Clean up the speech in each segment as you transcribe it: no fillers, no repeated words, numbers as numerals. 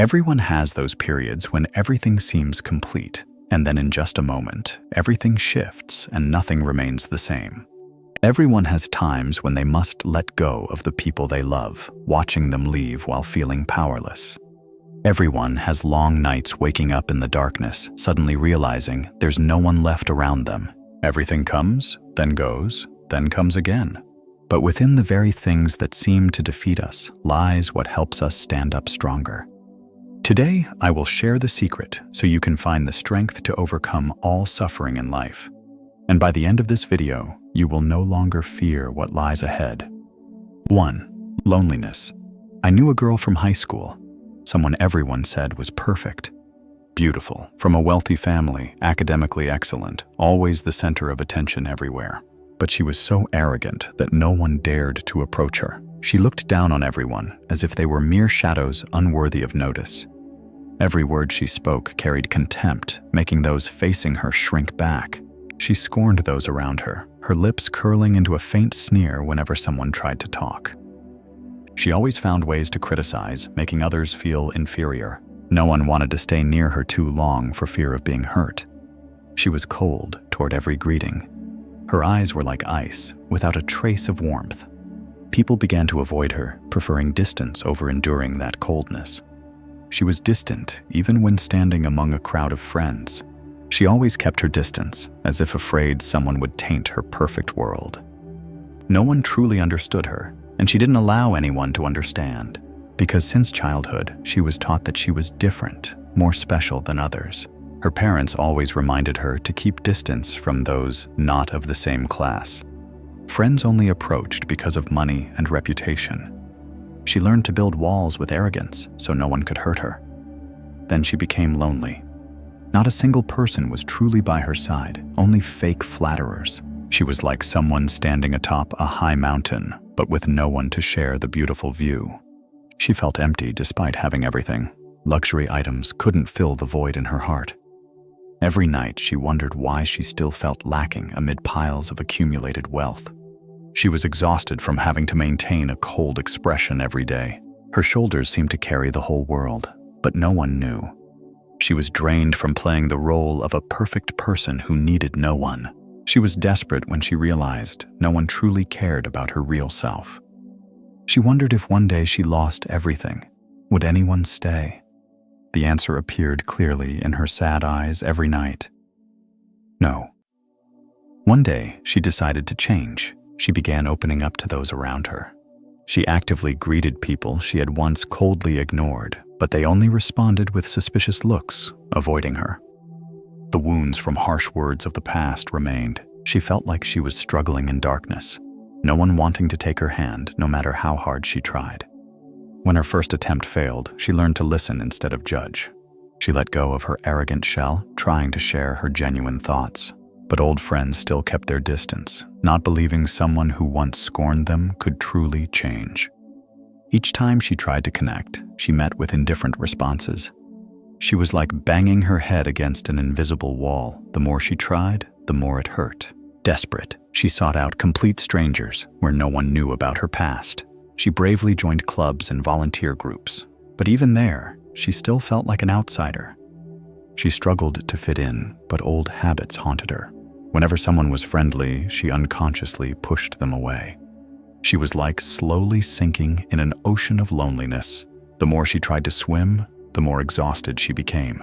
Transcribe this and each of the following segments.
Everyone has those periods when everything seems complete, and then in just a moment, everything shifts and nothing remains the same. Everyone has times when they must let go of the people they love, watching them leave while feeling powerless. Everyone has long nights waking up in the darkness, suddenly realizing there's no one left around them. Everything comes, then goes, then comes again. But within the very things that seem to defeat us lies what helps us stand up stronger. Today, I will share the secret so you can find the strength to overcome all suffering in life. And by the end of this video, you will no longer fear what lies ahead. 1. Loneliness. I knew a girl from high school, someone everyone said was perfect. Beautiful, from a wealthy family, academically excellent, always the center of attention everywhere. But she was so arrogant that no one dared to approach her. She looked down on everyone as if they were mere shadows unworthy of notice. Every word she spoke carried contempt, making those facing her shrink back. She scorned those around her, her lips curling into a faint sneer whenever someone tried to talk. She always found ways to criticize, making others feel inferior. No one wanted to stay near her too long for fear of being hurt. She was cold toward every greeting. Her eyes were like ice, without a trace of warmth. People began to avoid her, preferring distance over enduring that coldness. She was distant even when standing among a crowd of friends. She always kept her distance, as if afraid someone would taint her perfect world. No one truly understood her, and she didn't allow anyone to understand, because since childhood, she was taught that she was different, more special than others. Her parents always reminded her to keep distance from those not of the same class. Friends only approached because of money and reputation. She learned to build walls with arrogance so no one could hurt her. Then she became lonely. Not a single person was truly by her side, only fake flatterers. She was like someone standing atop a high mountain, but with no one to share the beautiful view. She felt empty despite having everything. Luxury items couldn't fill the void in her heart. Every night she wondered why she still felt lacking amid piles of accumulated wealth. She was exhausted from having to maintain a cold expression every day. Her shoulders seemed to carry the whole world, but no one knew. She was drained from playing the role of a perfect person who needed no one. She was desperate when she realized no one truly cared about her real self. She wondered if one day she lost everything, would anyone stay? The answer appeared clearly in her sad eyes every night. No. One day, she decided to change. She began opening up to those around her. She actively greeted people she had once coldly ignored, but they only responded with suspicious looks, avoiding her. The wounds from harsh words of the past remained. She felt like she was struggling in darkness, no one wanting to take her hand no matter how hard she tried. When her first attempt failed, she learned to listen instead of judge. She let go of her arrogant shell, trying to share her genuine thoughts. But old friends still kept their distance, not believing someone who once scorned them could truly change. Each time she tried to connect, she met with indifferent responses. She was like banging her head against an invisible wall. The more she tried, the more it hurt. Desperate, she sought out complete strangers where no one knew about her past. She bravely joined clubs and volunteer groups, but even there, she still felt like an outsider. She struggled to fit in, but old habits haunted her. Whenever someone was friendly, she unconsciously pushed them away. She was like slowly sinking in an ocean of loneliness. The more she tried to swim, the more exhausted she became.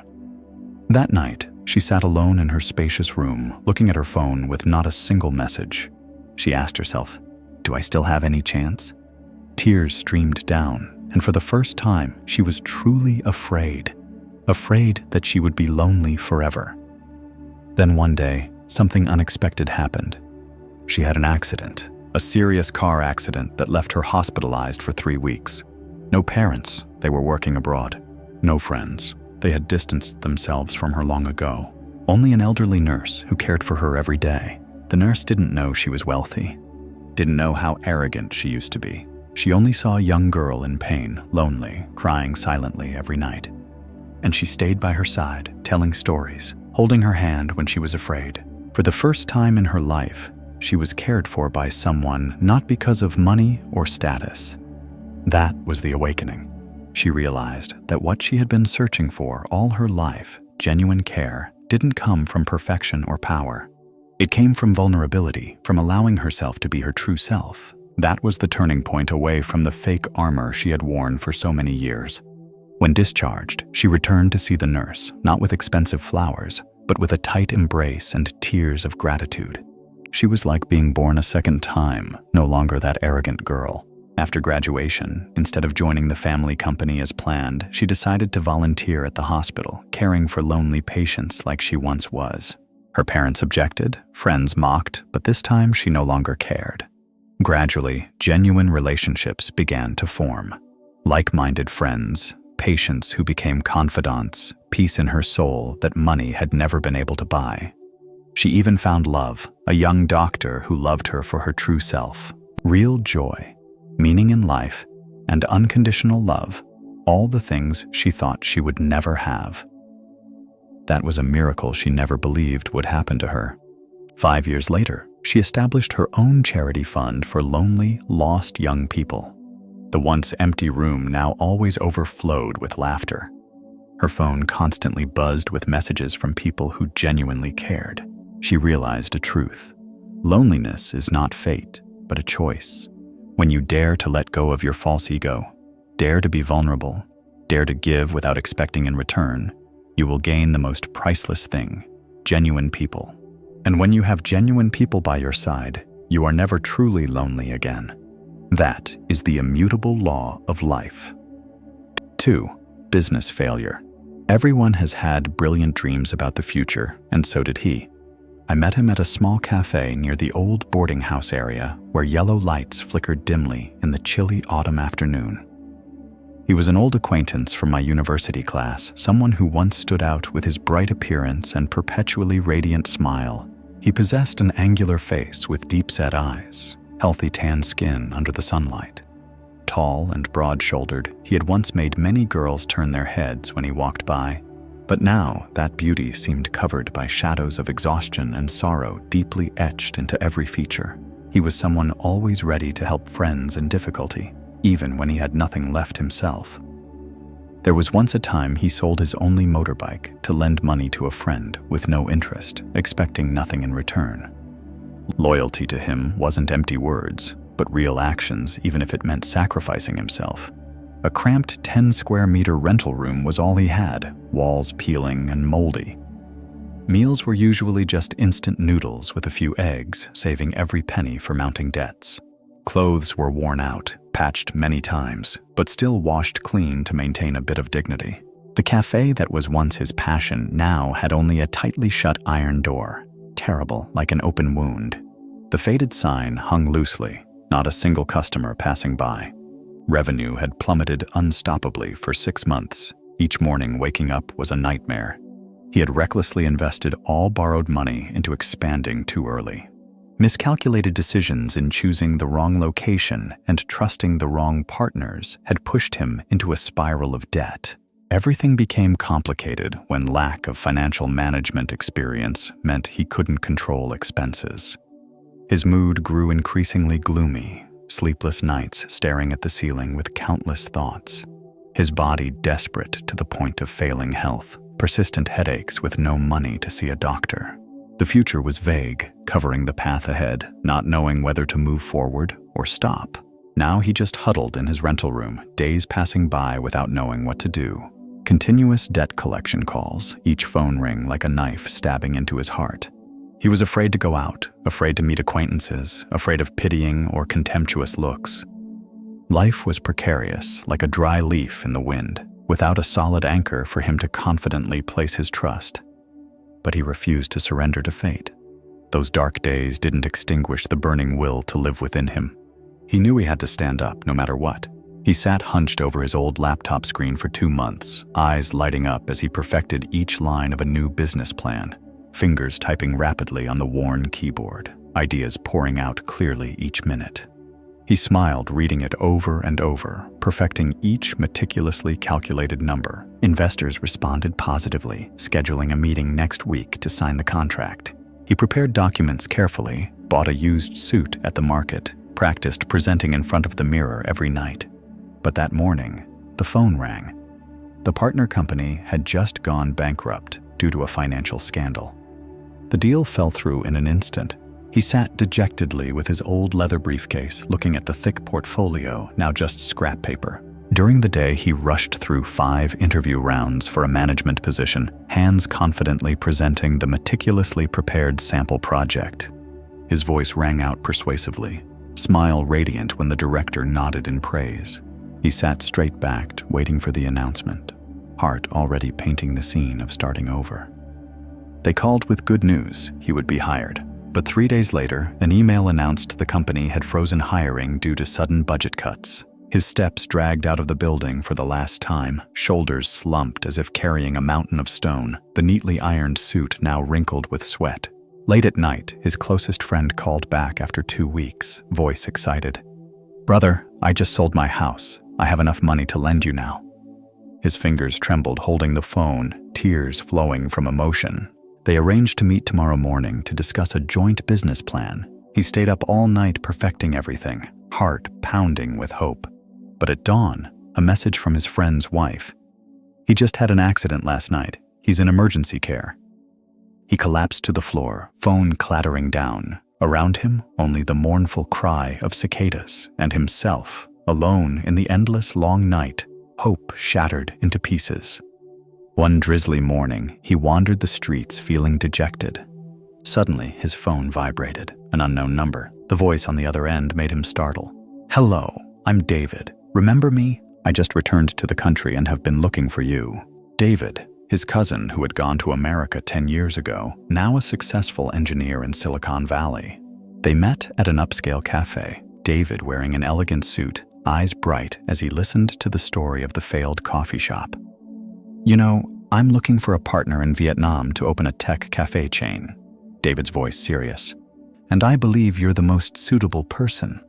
That night, she sat alone in her spacious room, looking at her phone with not a single message. She asked herself, "Do I still have any chance?" Tears streamed down, and for the first time, she was truly afraid that she would be lonely forever. Then one day, something unexpected happened. She had an accident, a serious car accident that left her hospitalized for 3 weeks. No parents, they were working abroad. No friends, they had distanced themselves from her long ago. Only an elderly nurse who cared for her every day. The nurse didn't know she was wealthy, didn't know how arrogant she used to be. She only saw a young girl in pain, lonely, crying silently every night. And she stayed by her side, telling stories, holding her hand when she was afraid. For the first time in her life, she was cared for by someone not because of money or status. That was the awakening. she realized that what she had been searching for all her life, genuine care, didn't come from perfection or power. It came from vulnerability, from allowing herself to be her true self. That was the turning point away from the fake armor she had worn for so many years. When discharged, she returned to see the nurse, not with expensive flowers, but with a tight embrace and tears of gratitude. She was like being born a second time, no longer that arrogant girl. After graduation, instead of joining the family company as planned, she decided to volunteer at the hospital, caring for lonely patients like she once was. Her parents objected, friends mocked, but this time she no longer cared. Gradually, genuine relationships began to form. Like-minded friends, patients who became confidants, peace in her soul that money had never been able to buy. She even found love, a young doctor who loved her for her true self. Real joy, meaning in life, and unconditional love, all the things she thought she would never have. That was a miracle she never believed would happen to her. 5 years later, she established her own charity fund for lonely, lost young people. The once empty room now always overflowed with laughter. Her phone constantly buzzed with messages from people who genuinely cared. She realized a truth. Loneliness is not fate, but a choice. When you dare to let go of your false ego, dare to be vulnerable, dare to give without expecting in return, you will gain the most priceless thing, genuine people. And when you have genuine people by your side, you are never truly lonely again. That is the immutable law of life. 2. Business failure. Everyone has had brilliant dreams about the future, and so did he. I met him at a small cafe near the old boarding house area where yellow lights flickered dimly in the chilly autumn afternoon. He was an old acquaintance from my university class, someone who once stood out with his bright appearance and perpetually radiant smile. He possessed an angular face with deep-set eyes, healthy tan skin under the sunlight. Tall and broad-shouldered, he had once made many girls turn their heads when he walked by. But now, that beauty seemed covered by shadows of exhaustion and sorrow deeply etched into every feature. He was someone always ready to help friends in difficulty, even when he had nothing left himself. There was once a time he sold his only motorbike to lend money to a friend with no interest, expecting nothing in return. Loyalty to him wasn't empty words, but real actions, even if it meant sacrificing himself. A cramped 10-square-meter rental room was all he had, walls peeling and moldy. Meals were usually just instant noodles with a few eggs, saving every penny for mounting debts. Clothes were worn out, patched many times, but still washed clean to maintain a bit of dignity. The cafe that was once his passion now had only a tightly shut iron door, terrible like an open wound. The faded sign hung loosely, not a single customer passing by. Revenue had plummeted unstoppably for 6 months. Each morning waking up was a nightmare. He had recklessly invested all borrowed money into expanding too early. Miscalculated decisions in choosing the wrong location and trusting the wrong partners had pushed him into a spiral of debt. Everything became complicated when lack of financial management experience meant he couldn't control expenses. His mood grew increasingly gloomy, sleepless nights staring at the ceiling with countless thoughts. His body desperate to the point of failing health, persistent headaches with no money to see a doctor. The future was vague, covering the path ahead, not knowing whether to move forward or stop. Now he just huddled in his rental room, days passing by without knowing what to do. Continuous debt collection calls, each phone ring like a knife stabbing into his heart. He was afraid to go out, afraid to meet acquaintances, afraid of pitying or contemptuous looks. Life was precarious, like a dry leaf in the wind, without a solid anchor for him to confidently place his trust. But he refused to surrender to fate. Those dark days didn't extinguish the burning will to live within him. He knew he had to stand up no matter what. He sat hunched over his old laptop screen for 2 months, eyes lighting up as he perfected each line of a new business plan. Fingers typing rapidly on the worn keyboard, ideas pouring out clearly each minute. He smiled reading it over and over, perfecting each meticulously calculated number. Investors responded positively, scheduling a meeting next week to sign the contract. He prepared documents carefully, bought a used suit at the market, practiced presenting in front of the mirror every night. But that morning, the phone rang. The partner company had just gone bankrupt due to a financial scandal. The deal fell through in an instant. He sat dejectedly with his old leather briefcase, looking at the thick portfolio, now just scrap paper. During the day, he rushed through 5 interview rounds for a management position, hands confidently presenting the meticulously prepared sample project. His voice rang out persuasively, smile radiant when the director nodded in praise. He sat straight-backed, waiting for the announcement, heart already painting the scene of starting over. They called with good news: he would be hired. But 3 days later, an email announced the company had frozen hiring due to sudden budget cuts. His steps dragged out of the building for the last time, shoulders slumped as if carrying a mountain of stone, the neatly ironed suit now wrinkled with sweat. Late at night, his closest friend called back after 2 weeks, voice excited. "Brother, I just sold my house. I have enough money to lend you now." His fingers trembled holding the phone, tears flowing from emotion. They arranged to meet tomorrow morning to discuss a joint business plan. He stayed up all night perfecting everything, heart pounding with hope. But at dawn, a message from his friend's wife. "He just had an accident last night. He's in emergency care." He collapsed to the floor, phone clattering down. Around him, only the mournful cry of cicadas, and himself, alone in the endless long night, hope shattered into pieces. One drizzly morning, he wandered the streets feeling dejected. Suddenly, his phone vibrated, an unknown number. The voice on the other end made him startle. "Hello, I'm David. Remember me? I just returned to the country and have been looking for you." David, his cousin who had gone to America 10 years ago, now a successful engineer in Silicon Valley. They met at an upscale cafe, David wearing an elegant suit, eyes bright as he listened to the story of the failed coffee shop. "You know, I'm looking for a partner in Vietnam to open a tech cafe chain." David's voice serious. "And I believe you're the most suitable person."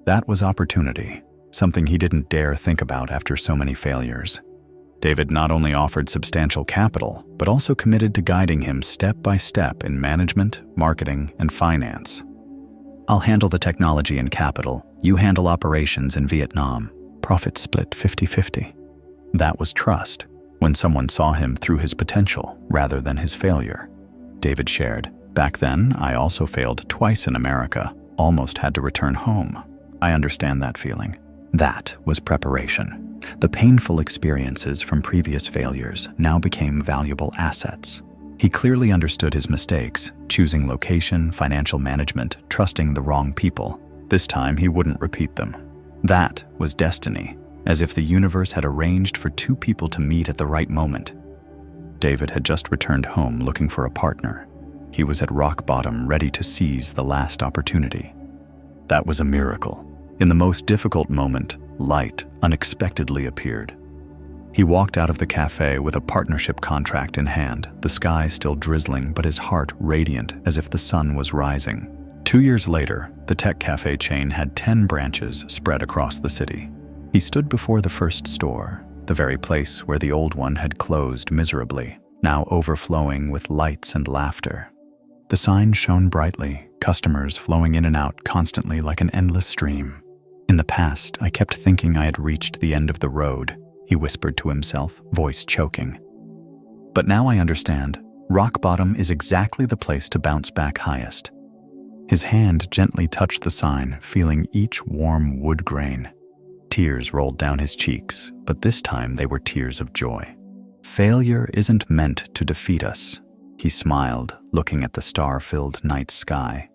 That was opportunity, something he didn't dare think about after so many failures. David not only offered substantial capital, but also committed to guiding him step by step in management, marketing, and finance. "I'll handle the technology and capital. You handle operations in Vietnam. Profit split 50-50. That was trust, when someone saw him through his potential rather than his failure. David shared, "Back then, I also failed twice in America, almost had to return home. I understand that feeling." That was preparation. The painful experiences from previous failures now became valuable assets. He clearly understood his mistakes, choosing location, financial management, trusting the wrong people. This time he wouldn't repeat them. That was destiny, as if the universe had arranged for 2 people to meet at the right moment. David had just returned home looking for a partner. He was at rock bottom, ready to seize the last opportunity. That was a miracle. In the most difficult moment, light unexpectedly appeared. He walked out of the cafe with a partnership contract in hand, the sky still drizzling but his heart radiant as if the sun was rising. 2 years later, the tech cafe chain had 10 branches spread across the city. He stood before the first store, the very place where the old one had closed miserably, now overflowing with lights and laughter. The sign shone brightly, customers flowing in and out constantly like an endless stream. "In the past, I kept thinking I had reached the end of the road," he whispered to himself, voice choking. "But now I understand. Rock bottom is exactly the place to bounce back highest." His hand gently touched the sign, feeling each warm wood grain. Tears rolled down his cheeks, but this time they were tears of joy. "Failure isn't meant to defeat us," he smiled, looking at the star-filled night sky,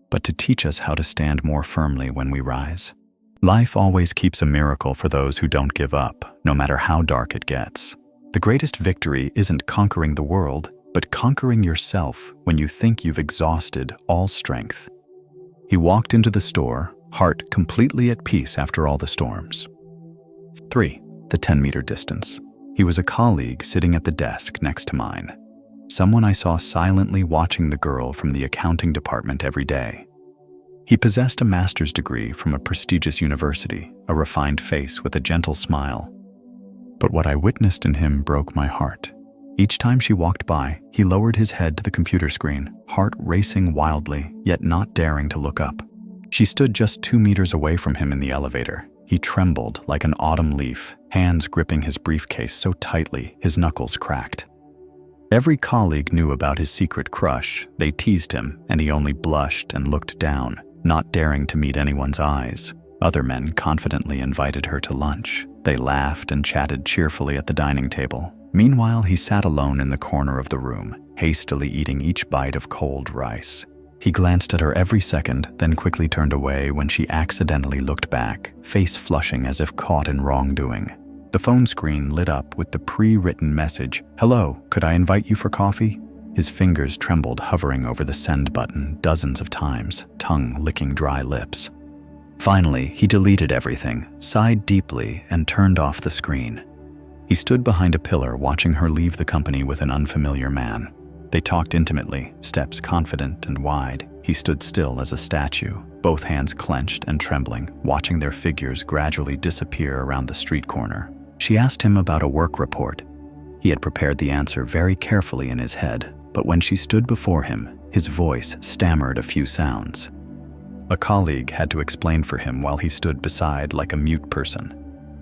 "but to teach us how to stand more firmly when we rise. Life always keeps a miracle for those who don't give up, no matter how dark it gets. The greatest victory isn't conquering the world, but conquering yourself when you think you've exhausted all strength." He walked into the store, heart completely at peace after all the storms. 3. The 10-meter distance. He was a colleague sitting at the desk next to mine. Someone I saw silently watching the girl from the accounting department every day. He possessed a master's degree from a prestigious university, a refined face with a gentle smile. But what I witnessed in him broke my heart. Each time she walked by, he lowered his head to the computer screen, heart racing wildly, yet not daring to look up. She stood just 2 meters away from him in the elevator, He trembled like an autumn leaf, hands gripping his briefcase so tightly his knuckles cracked. Every colleague knew about his secret crush. They teased him, and he only blushed and looked down, not daring to meet anyone's eyes. Other men confidently invited her to lunch. They laughed and chatted cheerfully at the dining table. Meanwhile, he sat alone in the corner of the room, hastily eating each bite of cold rice. He glanced at her every second, then quickly turned away when she accidentally looked back, face flushing as if caught in wrongdoing. The phone screen lit up with the pre-written message, "Hello, could I invite you for coffee?" His fingers trembled, hovering over the send button dozens of times, tongue licking dry lips. Finally, he deleted everything, sighed deeply, and turned off the screen. He stood behind a pillar watching her leave the company with an unfamiliar man. They talked intimately, steps confident and wide. He stood still as a statue, both hands clenched and trembling, watching their figures gradually disappear around the street corner. She asked him about a work report. He had prepared the answer very carefully in his head, but when she stood before him, his voice stammered a few sounds. A colleague had to explain for him while he stood beside like a mute person.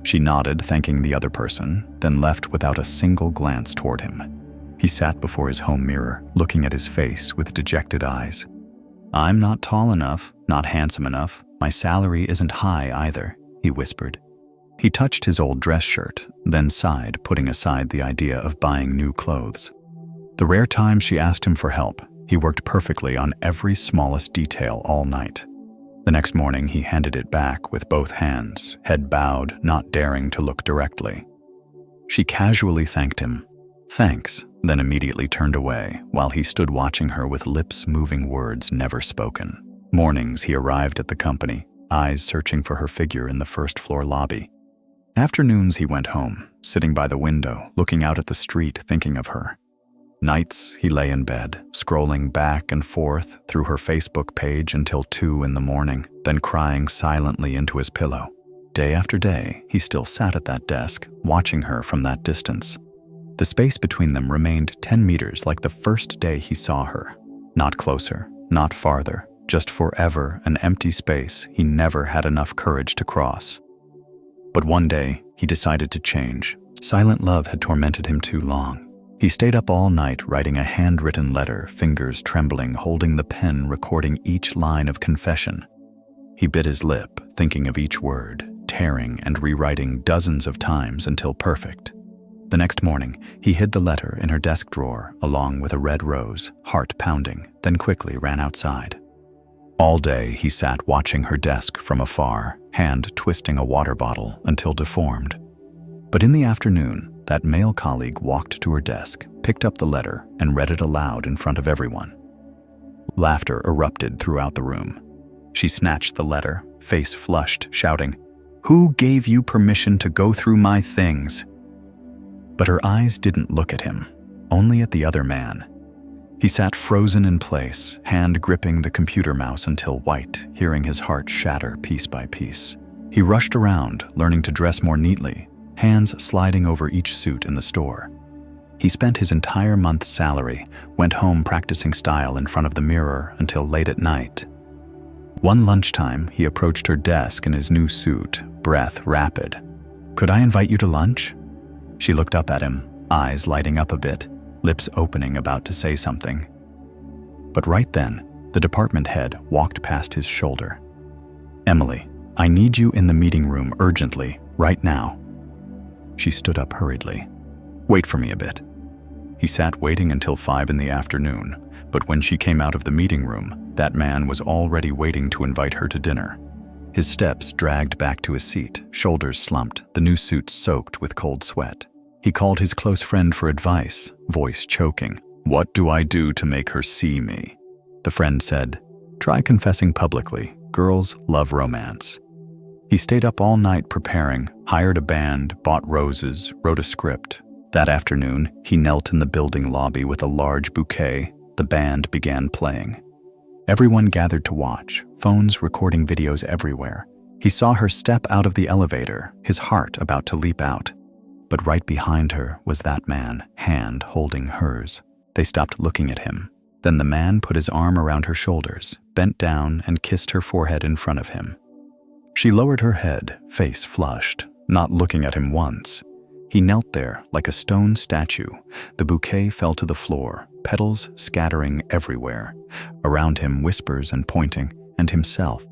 She nodded, thanking the other person, then left without a single glance toward him. He sat before his home mirror, looking at his face with dejected eyes. "I'm not tall enough, not handsome enough. My salary isn't high either," he whispered. He touched his old dress shirt, then sighed, putting aside the idea of buying new clothes. The rare times she asked him for help, he worked perfectly on every smallest detail all night. The next morning, he handed it back with both hands, head bowed, not daring to look directly. She casually thanked him. "Thanks," then immediately turned away, while he stood watching her with lips moving words never spoken. Mornings, he arrived at the company, eyes searching for her figure in the first-floor lobby. Afternoons, he went home, sitting by the window, looking out at the street, thinking of her. Nights, he lay in bed, scrolling back and forth through her Facebook page until 2 in the morning, then crying silently into his pillow. Day after day, he still sat at that desk, watching her from that distance. The space between them remained 10 meters like the first day he saw her. Not closer, not farther, just forever an empty space he never had enough courage to cross. But one day, he decided to change. Silent love had tormented him too long. He stayed up all night writing a handwritten letter, fingers trembling, holding the pen, recording each line of confession. He bit his lip, thinking of each word, tearing and rewriting dozens of times until perfect. The next morning, he hid the letter in her desk drawer, along with a red rose, heart pounding, then quickly ran outside. All day, he sat watching her desk from afar, hand twisting a water bottle until deformed. But in the afternoon, that male colleague walked to her desk, picked up the letter, and read it aloud in front of everyone. Laughter erupted throughout the room. She snatched the letter, face flushed, shouting, "Who gave you permission to go through my things?" But her eyes didn't look at him, only at the other man. He sat frozen in place, hand gripping the computer mouse until white, hearing his heart shatter piece by piece. He rushed around, learning to dress more neatly, hands sliding over each suit in the store. He spent his entire month's salary, went home practicing style in front of the mirror until late at night. One lunchtime, he approached her desk in his new suit, breath rapid. "Could I invite you to lunch?" She looked up at him, eyes lighting up a bit, lips opening about to say something. But right then, the department head walked past his shoulder. "Emily, I need you in the meeting room urgently, right now." She stood up hurriedly. "Wait for me a bit." He sat waiting until 5 in the afternoon, but when she came out of the meeting room, that man was already waiting to invite her to dinner. His steps dragged back to his seat, shoulders slumped, the new suit soaked with cold sweat. He called his close friend for advice, voice choking. "What do I do to make her see me?" The friend said, "Try confessing publicly. Girls love romance." He stayed up all night preparing, hired a band, bought roses, wrote a script. That afternoon, he knelt in the building lobby with a large bouquet. The band began playing. Everyone gathered to watch, phones recording videos everywhere. He saw her step out of the elevator, his heart about to leap out. But right behind her was that man, hand holding hers. They stopped looking at him. Then the man put his arm around her shoulders, bent down and kissed her forehead in front of him. She lowered her head, face flushed, not looking at him once. He knelt there like a stone statue. The bouquet fell to the floor, petals scattering everywhere. Around him, whispers and pointing, and himself,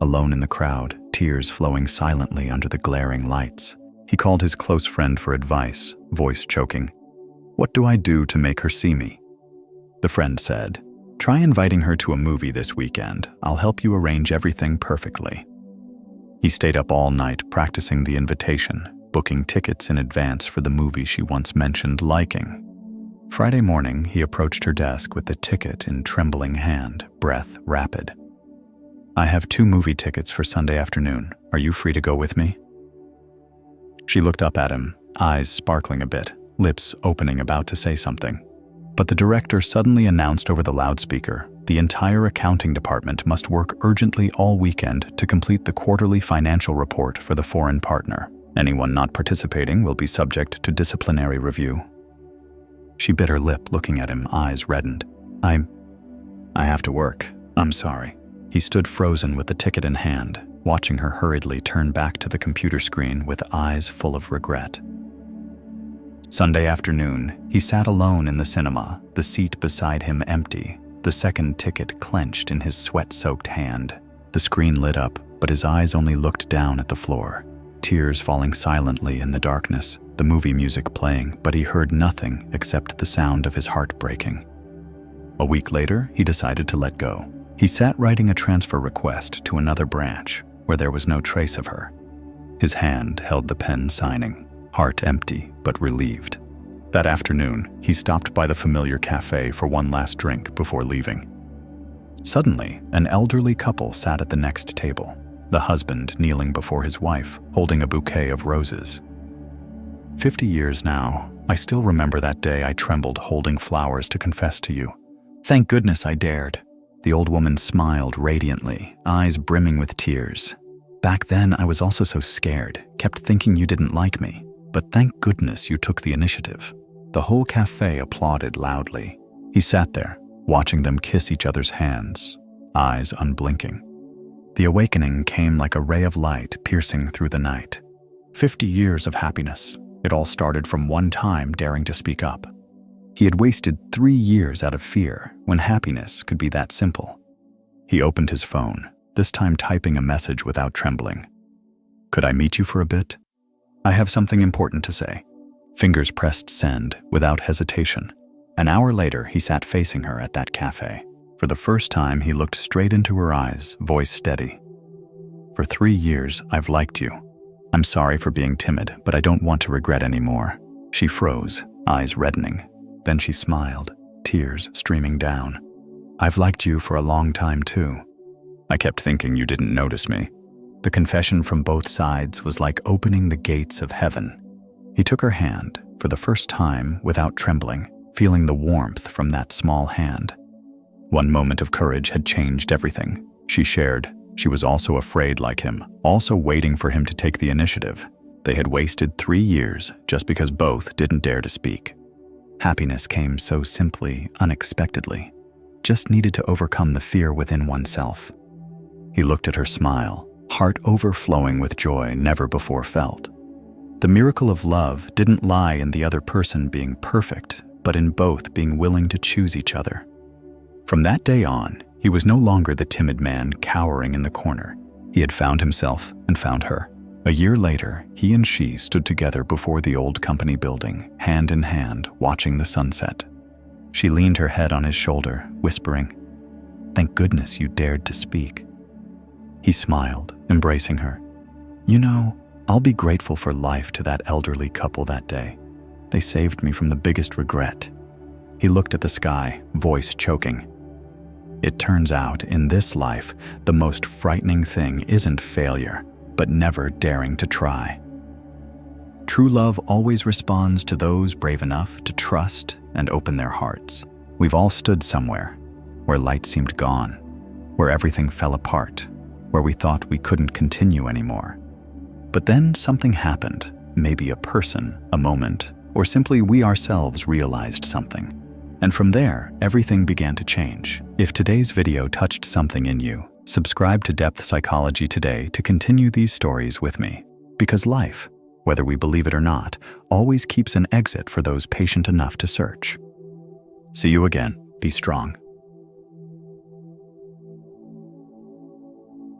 alone in the crowd, tears flowing silently under the glaring lights. He called his close friend for advice, voice choking. "What do I do to make her see me?" The friend said, "Try inviting her to a movie this weekend. I'll help you arrange everything perfectly." He stayed up all night practicing the invitation, booking tickets in advance for the movie she once mentioned liking. Friday morning, he approached her desk with the ticket in trembling hand, breath rapid. "I have 2 movie tickets for Sunday afternoon. Are you free to go with me?" She looked up at him, eyes sparkling a bit, lips opening about to say something. But the director suddenly announced over the loudspeaker, the entire accounting department must work urgently all weekend to complete the quarterly financial report for the foreign partner. Anyone not participating will be subject to disciplinary review. She bit her lip, looking at him, eyes reddened. I have to work. I'm sorry." He stood frozen with the ticket in hand, watching her hurriedly turn back to the computer screen with eyes full of regret. Sunday afternoon, he sat alone in the cinema, the seat beside him empty, the second ticket clenched in his sweat-soaked hand. The screen lit up, but his eyes only looked down at the floor. Tears falling silently in the darkness, the movie music playing, but he heard nothing except the sound of his heart breaking. A week later, he decided to let go. He sat writing a transfer request to another branch, where there was no trace of her. His hand held the pen signing, heart empty but relieved. That afternoon, he stopped by the familiar cafe for one last drink before leaving. Suddenly, an elderly couple sat at the next table, the husband kneeling before his wife, holding a bouquet of roses. 50 years now, I still remember that day I trembled holding flowers to confess to you. Thank goodness I dared. The old woman smiled radiantly, eyes brimming with tears. Back then, I was also so scared, kept thinking you didn't like me. But thank goodness you took the initiative. The whole cafe applauded loudly. He sat there, watching them kiss each other's hands, eyes unblinking. The awakening came like a ray of light piercing through the night. 50 years of happiness. It all started from one time daring to speak up. He had wasted 3 years out of fear when happiness could be that simple. He opened his phone, this time typing a message without trembling. "Could I meet you for a bit? I have something important to say." Fingers pressed send without hesitation. An hour later, he sat facing her at that cafe. For the first time, he looked straight into her eyes, voice steady. "For 3 years, I've liked you. I'm sorry for being timid, but I don't want to regret anymore." She froze, eyes reddening. Then she smiled, tears streaming down. "I've liked you for a long time too. I kept thinking you didn't notice me." The confession from both sides was like opening the gates of heaven. He took her hand, for the first time without trembling, feeling the warmth from that small hand. One moment of courage had changed everything. She shared. She was also afraid like him, also waiting for him to take the initiative. They had wasted 3 years just because both didn't dare to speak. Happiness came so simply, unexpectedly. Just needed to overcome the fear within oneself. He looked at her smile, heart overflowing with joy never before felt. The miracle of love didn't lie in the other person being perfect, but in both being willing to choose each other. From that day on, he was no longer the timid man cowering in the corner. He had found himself and found her. A year later, he and she stood together before the old company building, hand in hand, watching the sunset. She leaned her head on his shoulder, whispering, "Thank goodness you dared to speak." He smiled, embracing her. "You know, I'll be grateful for life to that elderly couple that day. They saved me from the biggest regret." He looked at the sky, voice choking. It turns out, in this life, the most frightening thing isn't failure, but never daring to try. True love always responds to those brave enough to trust and open their hearts. We've all stood somewhere, where light seemed gone, where everything fell apart, where we thought we couldn't continue anymore. But then something happened, maybe a person, a moment, or simply we ourselves realized something. And from there, everything began to change. If today's video touched something in you, Subscribe to Depth Psychology today to continue these stories with me. Because life, whether we believe it or not, always keeps an exit for those patient enough to search. See you again. Be strong.